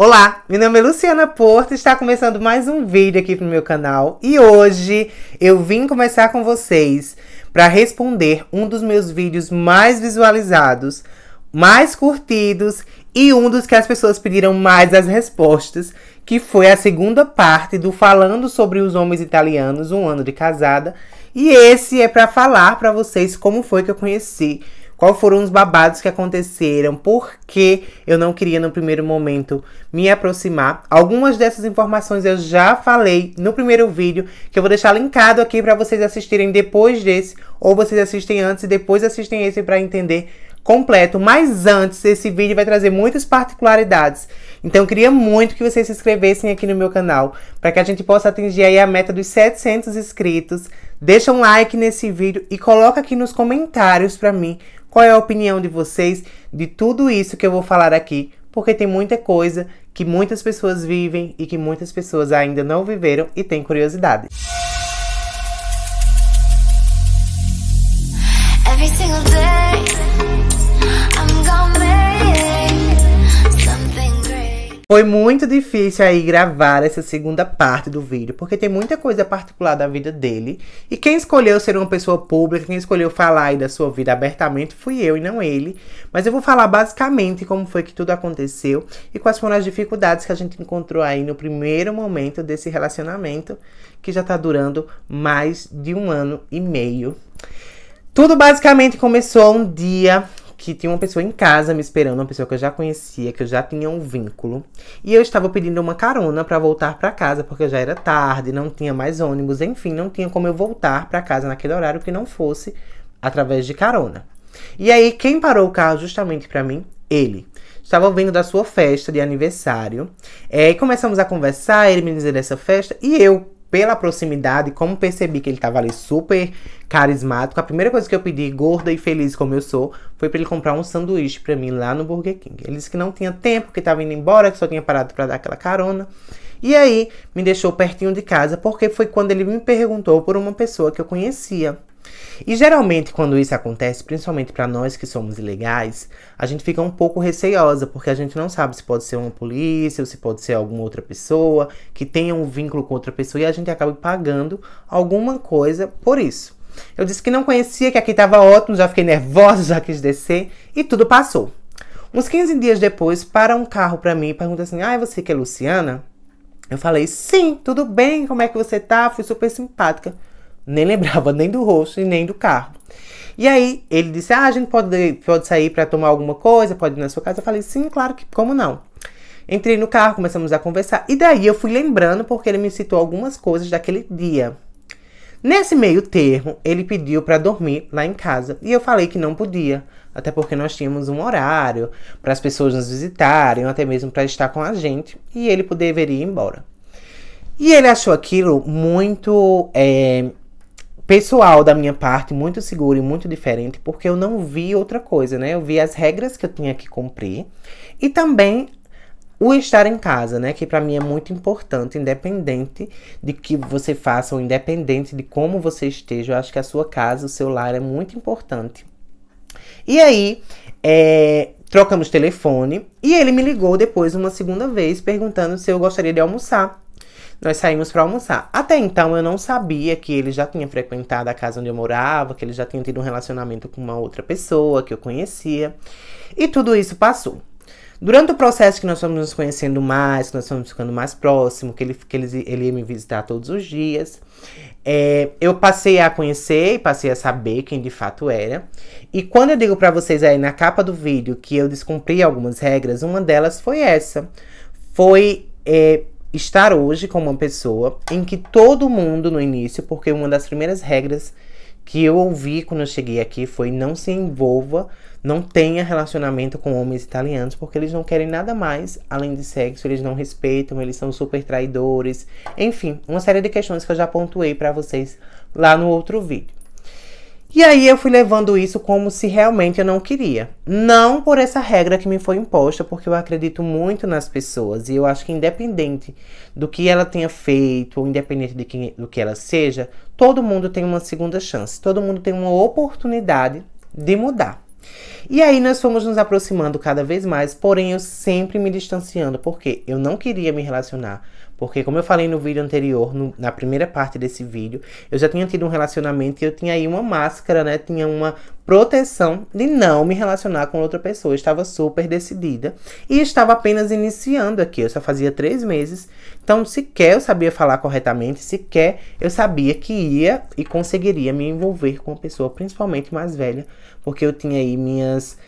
Olá, meu nome é Luciana Porto, está começando mais um vídeo aqui pro meu canal e hoje eu vim conversar com vocês para responder um dos meus vídeos mais visualizados, mais curtidos e um dos que as pessoas pediram mais as respostas, que foi a segunda parte do Falando sobre os Homens Italianos, um ano de casada. E esse é para falar para vocês como foi que eu conheci, quais foram os babados que aconteceram, por que eu não queria no primeiro momento me aproximar. Algumas dessas informações eu já falei no primeiro vídeo, que eu vou deixar linkado aqui para vocês assistirem depois desse, ou vocês assistem antes e depois assistem esse para entender completo. Mas antes, esse vídeo vai trazer muitas particularidades. Então eu queria muito que vocês se inscrevessem aqui no meu canal, para que a gente possa atingir aí a meta dos 700 inscritos. Deixa um like nesse vídeo e coloca aqui nos comentários para mim qual é a opinião de vocês de tudo isso que eu vou falar aqui, porque tem muita coisa que muitas pessoas vivem e que muitas pessoas ainda não viveram e têm curiosidade. Every single day, I'm gonna make something great. Foi muito difícil aí gravar essa segunda parte do vídeo, porque tem muita coisa particular da vida dele. E quem escolheu ser uma pessoa pública, quem escolheu falar aí da sua vida abertamente, fui eu e não ele. Mas eu vou falar basicamente como foi que tudo aconteceu e quais foram as dificuldades que a gente encontrou aí no primeiro momento desse relacionamento, que já tá durando mais de 1 ano e meio. Tudo basicamente começou um dia que tinha uma pessoa em casa me esperando, uma pessoa que eu já conhecia, que eu já tinha um vínculo. E eu estava pedindo uma carona para voltar para casa, porque já era tarde, não tinha mais ônibus, enfim, não tinha como eu voltar para casa naquele horário que não fosse através de carona. E aí, quem parou o carro justamente para mim? Ele. Estava vindo da sua festa de aniversário. E começamos a conversar, ele me dizia dessa festa, e eu, pela proximidade, como percebi que ele tava ali super carismático, a primeira coisa que eu pedi, gorda e feliz como eu sou, foi pra ele comprar um sanduíche pra mim lá no Burger King. Ele disse que não tinha tempo, que tava indo embora, que só tinha parado pra dar aquela carona. E aí, me deixou pertinho de casa, porque foi quando ele me perguntou por uma pessoa que eu conhecia. E geralmente quando isso acontece, principalmente para nós que somos ilegais, a gente fica um pouco receosa, porque a gente não sabe se pode ser uma polícia ou se pode ser alguma outra pessoa que tenha um vínculo com outra pessoa, e a gente acaba pagando alguma coisa por isso. Eu disse que não conhecia, que aqui estava ótimo, já fiquei nervosa, já quis descer e tudo passou. Uns 15 dias depois, para um carro para mim e pergunta assim: "Ah, você que é Luciana?" Eu falei: "Sim, tudo bem, como é que você tá?" Fui super simpática. Nem lembrava nem do rosto e nem do carro. E aí, ele disse: "Ah, a gente pode sair para tomar alguma coisa, pode ir na sua casa." Eu falei: "Sim, claro que, como não?" Entrei no carro, começamos a conversar. E daí eu fui lembrando, porque ele me citou algumas coisas daquele dia. Nesse meio termo, ele pediu para dormir lá em casa. E eu falei que não podia, até porque nós tínhamos um horário para as pessoas nos visitarem, ou até mesmo para estar com a gente. E ele deveria ir embora. E ele achou aquilo muito pessoal da minha parte, muito seguro e muito diferente, porque eu não vi outra coisa, né? Eu vi as regras que eu tinha que cumprir e também o estar em casa, né? Que pra mim é muito importante, independente de que você faça ou independente de como você esteja. Eu acho que a sua casa, o seu lar é muito importante. E aí, trocamos telefone e ele me ligou depois uma segunda vez perguntando se eu gostaria de almoçar. Nós saímos para almoçar. Até então eu não sabia que ele já tinha frequentado a casa onde eu morava, que ele já tinha tido um relacionamento com uma outra pessoa que eu conhecia. E tudo isso passou. Durante o processo que nós fomos nos conhecendo mais, que nós fomos ficando mais próximos, que ele ia me visitar todos os dias, eu passei a conhecer e passei a saber quem de fato era. E quando eu digo para vocês aí na capa do vídeo que eu descumpri algumas regras, uma delas foi essa. Foi estar hoje com uma pessoa em que todo mundo no início, porque uma das primeiras regras que eu ouvi quando eu cheguei aqui foi: não se envolva, não tenha relacionamento com homens italianos, porque eles não querem nada mais além de sexo, eles não respeitam, eles são super traidores, enfim, uma série de questões que eu já pontuei pra vocês lá no outro vídeo. E aí eu fui levando isso como se realmente eu não queria. Não por essa regra que me foi imposta, porque eu acredito muito nas pessoas. E eu acho que independente do que ela tenha feito, ou independente do que ela seja, todo mundo tem uma segunda chance. Todo mundo tem uma oportunidade de mudar. E aí nós fomos nos aproximando cada vez mais, porém eu sempre me distanciando, porque eu não queria me relacionar. Porque, como eu falei no vídeo anterior, na primeira parte desse vídeo, eu já tinha tido um relacionamento e eu tinha aí uma máscara, né? Tinha uma proteção de não me relacionar com outra pessoa. Eu estava super decidida e estava apenas iniciando aqui. Eu só fazia 3 meses, então sequer eu sabia falar corretamente, sequer eu sabia que ia e conseguiria me envolver com uma pessoa, principalmente mais velha, porque eu tinha aí minhas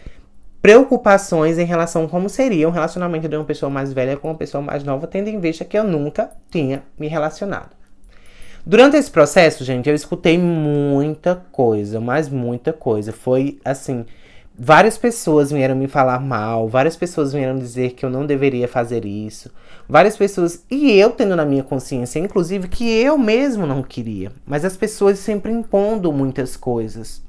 preocupações em relação a como seria um relacionamento de uma pessoa mais velha com uma pessoa mais nova, tendo em vista que eu nunca tinha me relacionado. Durante esse processo, gente, eu escutei muita coisa, mas muita coisa. Foi assim, várias pessoas vieram me falar mal, várias pessoas vieram dizer que eu não deveria fazer isso, várias pessoas, e eu tendo na minha consciência, inclusive, que eu mesmo não queria, mas as pessoas sempre impondo muitas coisas.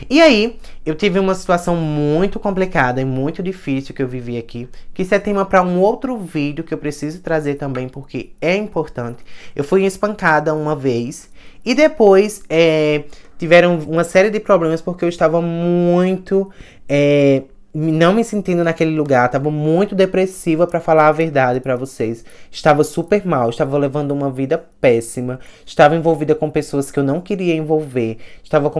E aí, eu tive uma situação muito complicada e muito difícil que eu vivi aqui, que isso é tema para um outro vídeo que eu preciso trazer também, porque é importante. Eu fui espancada uma vez e depois tiveram uma série de problemas porque eu estava muito não me sentindo naquele lugar, estava muito depressiva, para falar a verdade para vocês. Estava super mal, estava levando uma vida péssima, estava envolvida com pessoas que eu não queria envolver, estava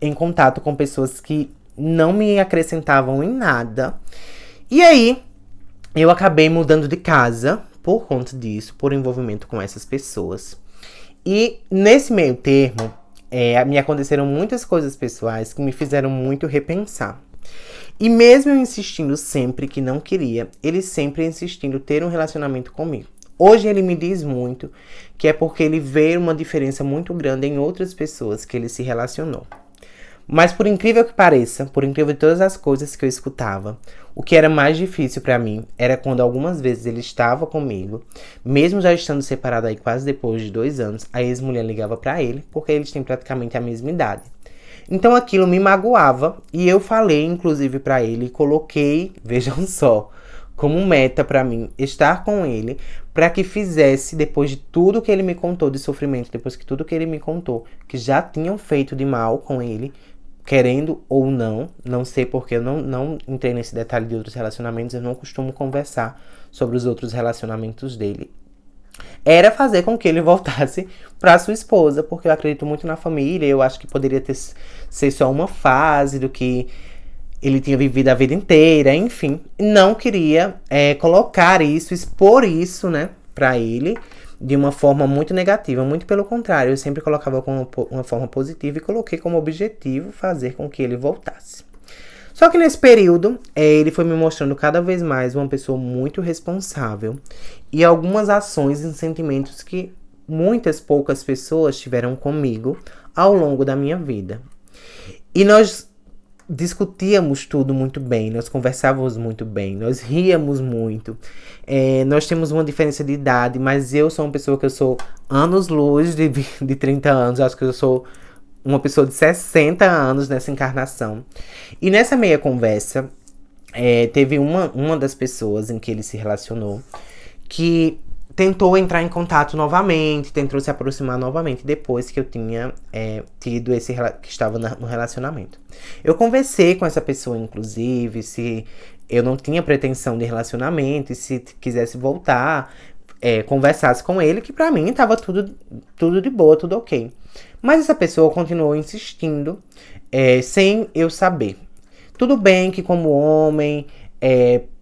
em contato com pessoas que não me acrescentavam em nada. E aí, eu acabei mudando de casa por conta disso, por envolvimento com essas pessoas. E nesse meio termo, me aconteceram muitas coisas pessoais que me fizeram muito repensar. E mesmo eu insistindo sempre que não queria, ele sempre insistindo ter um relacionamento comigo. Hoje ele me diz muito que é porque ele vê uma diferença muito grande em outras pessoas que ele se relacionou. Mas por incrível que pareça, por incrível de todas as coisas que eu escutava, o que era mais difícil pra mim era quando algumas vezes ele estava comigo, mesmo já estando separado aí quase depois de 2 anos, a ex-mulher ligava pra ele, porque eles têm praticamente a mesma idade. Então aquilo me magoava e eu falei inclusive pra ele e coloquei, vejam só, como meta pra mim estar com ele, pra que fizesse, depois de tudo que ele me contou de sofrimento, depois que tudo que ele me contou, que já tinham feito de mal com ele, querendo ou não, não sei porque eu não entrei nesse detalhe de outros relacionamentos, eu não costumo conversar sobre os outros relacionamentos dele. Era fazer com que ele voltasse para sua esposa, porque eu acredito muito na família, eu acho que poderia ser só uma fase do que ele tinha vivido a vida inteira, enfim. Não queria colocar isso, expor isso, né, pra ele, de uma forma muito negativa, muito pelo contrário, eu sempre colocava como uma forma positiva e coloquei como objetivo fazer com que ele voltasse. Só que nesse período, ele foi me mostrando cada vez mais uma pessoa muito responsável e algumas ações e sentimentos que poucas pessoas tiveram comigo ao longo da minha vida. E nós discutíamos tudo muito bem, nós conversávamos muito bem, nós ríamos muito. Nós temos uma diferença de idade, mas eu sou uma pessoa que eu sou anos-luz de 30 anos, acho que eu sou uma pessoa de 60 anos nessa encarnação. E nessa meia conversa, teve uma das pessoas em que ele se relacionou que tentou entrar em contato novamente, tentou se aproximar novamente depois que eu tinha tido que estava no relacionamento. Eu conversei com essa pessoa, inclusive, se eu não tinha pretensão de relacionamento e se quisesse voltar, conversasse com ele, que pra mim tava tudo de boa, tudo ok. Mas essa pessoa continuou insistindo, sem eu saber. Tudo bem que como homem,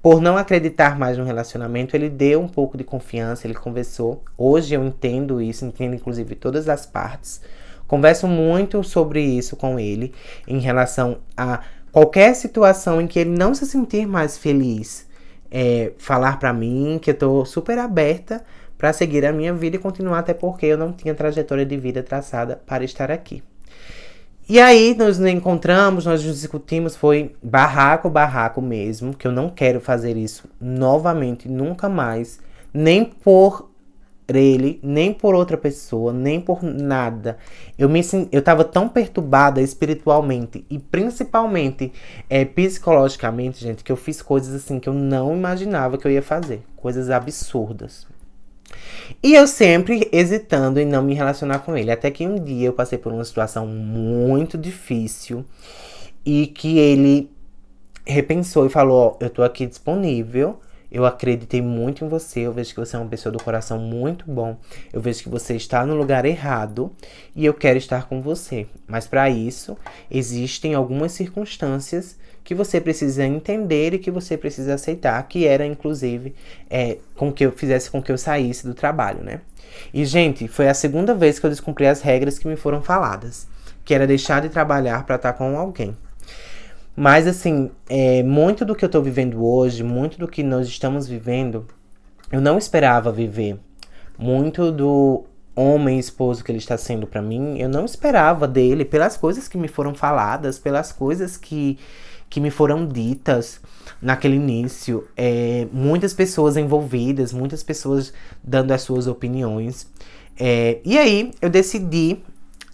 por não acreditar mais no relacionamento, ele deu um pouco de confiança, ele conversou. Hoje eu entendo isso, entendo inclusive todas as partes. Converso muito sobre isso com ele, em relação a qualquer situação em que ele não se sentir mais feliz. Falar pra mim que eu tô super aberta pra seguir a minha vida e continuar, até porque eu não tinha trajetória de vida traçada para estar aqui. E aí, nós nos encontramos, nós discutimos, foi barraco mesmo, que eu não quero fazer isso novamente, nunca mais, nem por ele, nem por outra pessoa, nem por nada. Eu tava tão perturbada espiritualmente e principalmente psicologicamente, gente, que eu fiz coisas assim que eu não imaginava que eu ia fazer, coisas absurdas. E eu sempre hesitando em não me relacionar com ele. Até que um dia eu passei por uma situação muito difícil. E que ele repensou e falou, ó, eu tô aqui disponível, eu acreditei muito em você, eu vejo que você é uma pessoa do coração muito bom, eu vejo que você está no lugar errado e eu quero estar com você. Mas para isso, existem algumas circunstâncias que você precisa entender e que você precisa aceitar, que era, inclusive, com que eu fizesse com que eu saísse do trabalho, né? E, gente, foi a segunda vez que eu descumpri as regras que me foram faladas, que era deixar de trabalhar para estar com alguém. Mas, assim, muito do que eu tô vivendo hoje, muito do que nós estamos vivendo, eu não esperava viver. Muito do homem e esposo que ele está sendo pra mim, eu não esperava dele, pelas coisas que me foram faladas, pelas coisas que me foram ditas naquele início. Muitas pessoas envolvidas, muitas pessoas dando as suas opiniões. E aí, eu decidi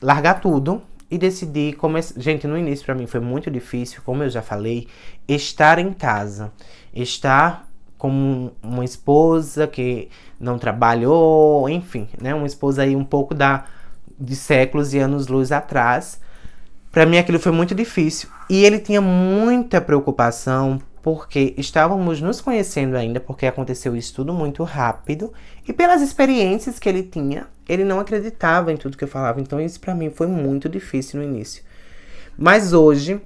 largar tudo. E decidi começar. Gente, no início pra mim foi muito difícil, como eu já falei, estar em casa. Estar como uma esposa que não trabalhou, enfim, né? Uma esposa aí um pouco de séculos e anos-luz atrás. Pra mim aquilo foi muito difícil. E ele tinha muita preocupação, porque estávamos nos conhecendo ainda, porque aconteceu isso tudo muito rápido. E pelas experiências que ele tinha, ele não acreditava em tudo que eu falava. Então isso pra mim foi muito difícil no início. Mas hoje,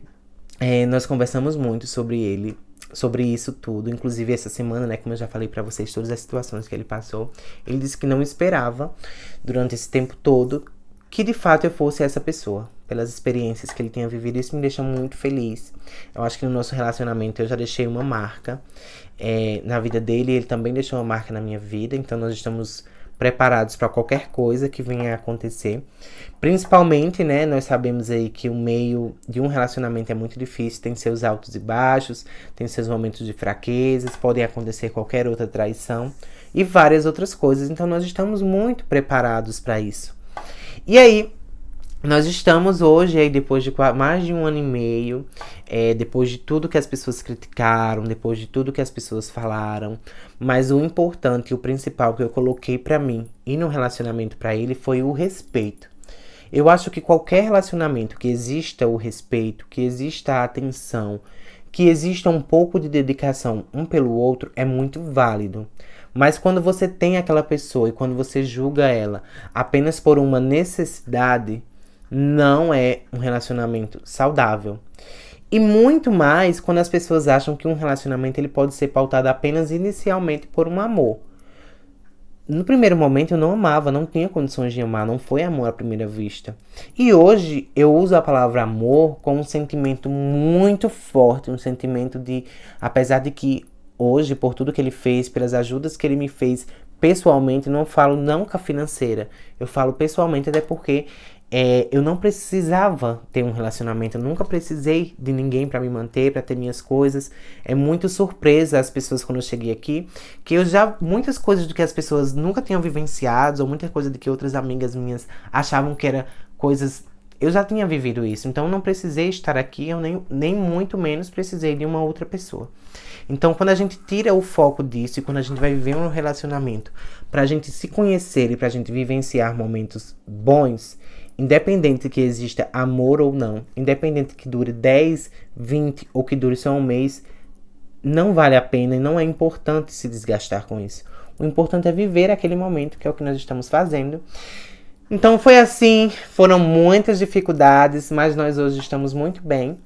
nós conversamos muito sobre ele, sobre isso tudo. Inclusive essa semana, né, como eu já falei pra vocês, todas as situações que ele passou. Ele disse que não esperava, durante esse tempo todo, que de fato eu fosse essa pessoa. Pelas experiências que ele tinha vivido, isso me deixa muito feliz. Eu acho que no nosso relacionamento eu já deixei uma marca na vida dele, ele também deixou uma marca na minha vida, então nós estamos preparados para qualquer coisa que venha a acontecer. Principalmente, né, nós sabemos aí que o meio de um relacionamento é muito difícil, tem seus altos e baixos, tem seus momentos de fraquezas, podem acontecer qualquer outra traição e várias outras coisas, então nós estamos muito preparados para isso. E aí, nós estamos hoje, aí, depois de mais de 1 ano e meio, depois de tudo que as pessoas criticaram, depois de tudo que as pessoas falaram, mas o importante e o principal que eu coloquei pra mim e no relacionamento pra ele foi o respeito. Eu acho que qualquer relacionamento que exista o respeito, que exista a atenção, que exista um pouco de dedicação um pelo outro é muito válido. Mas quando você tem aquela pessoa e quando você julga ela apenas por uma necessidade, não é um relacionamento saudável. E muito mais quando as pessoas acham que um relacionamento ele pode ser pautado apenas inicialmente por um amor. No primeiro momento eu não amava, não tinha condições de amar, não foi amor à primeira vista. E hoje eu uso a palavra amor com um sentimento muito forte, um sentimento de, apesar de que hoje, por tudo que ele fez, pelas ajudas que ele me fez pessoalmente, não falo nunca financeira, eu falo pessoalmente até porque eu não precisava ter um relacionamento, eu nunca precisei de ninguém pra me manter, pra ter minhas coisas. É muito surpresa as pessoas quando eu cheguei aqui, que eu já, muitas coisas do que as pessoas nunca tinham vivenciado, ou muita coisa de que outras amigas minhas achavam que era coisas, eu já tinha vivido isso, então eu não precisei estar aqui, eu nem muito menos precisei de uma outra pessoa. Então, quando a gente tira o foco disso e quando a gente vai viver um relacionamento pra gente se conhecer e pra gente vivenciar momentos bons, independente que exista amor ou não, independente que dure 10, 20 ou que dure só um mês, não vale a pena e não é importante se desgastar com isso. O importante é viver aquele momento, que é o que nós estamos fazendo. Então foi assim, foram muitas dificuldades, mas nós hoje estamos muito bem.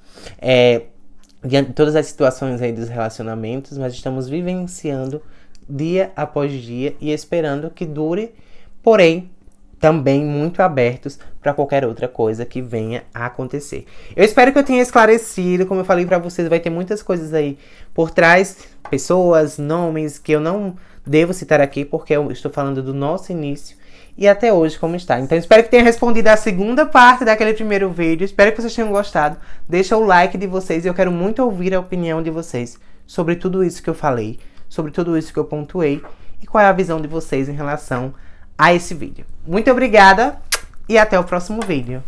Diante de todas as situações aí dos relacionamentos, mas estamos vivenciando dia após dia e esperando que dure, porém também muito abertos para qualquer outra coisa que venha a acontecer. Eu espero que eu tenha esclarecido, como eu falei para vocês, vai ter muitas coisas aí por trás, pessoas, nomes que eu não devo citar aqui porque eu estou falando do nosso início e até hoje como está. Então espero que tenha respondido a segunda parte daquele primeiro vídeo. Espero que vocês tenham gostado. Deixa o like de vocês e eu quero muito ouvir a opinião de vocês sobre tudo isso que eu falei, sobre tudo isso que eu pontuei e qual é a visão de vocês em relação a esse vídeo. Muito obrigada e até o próximo vídeo.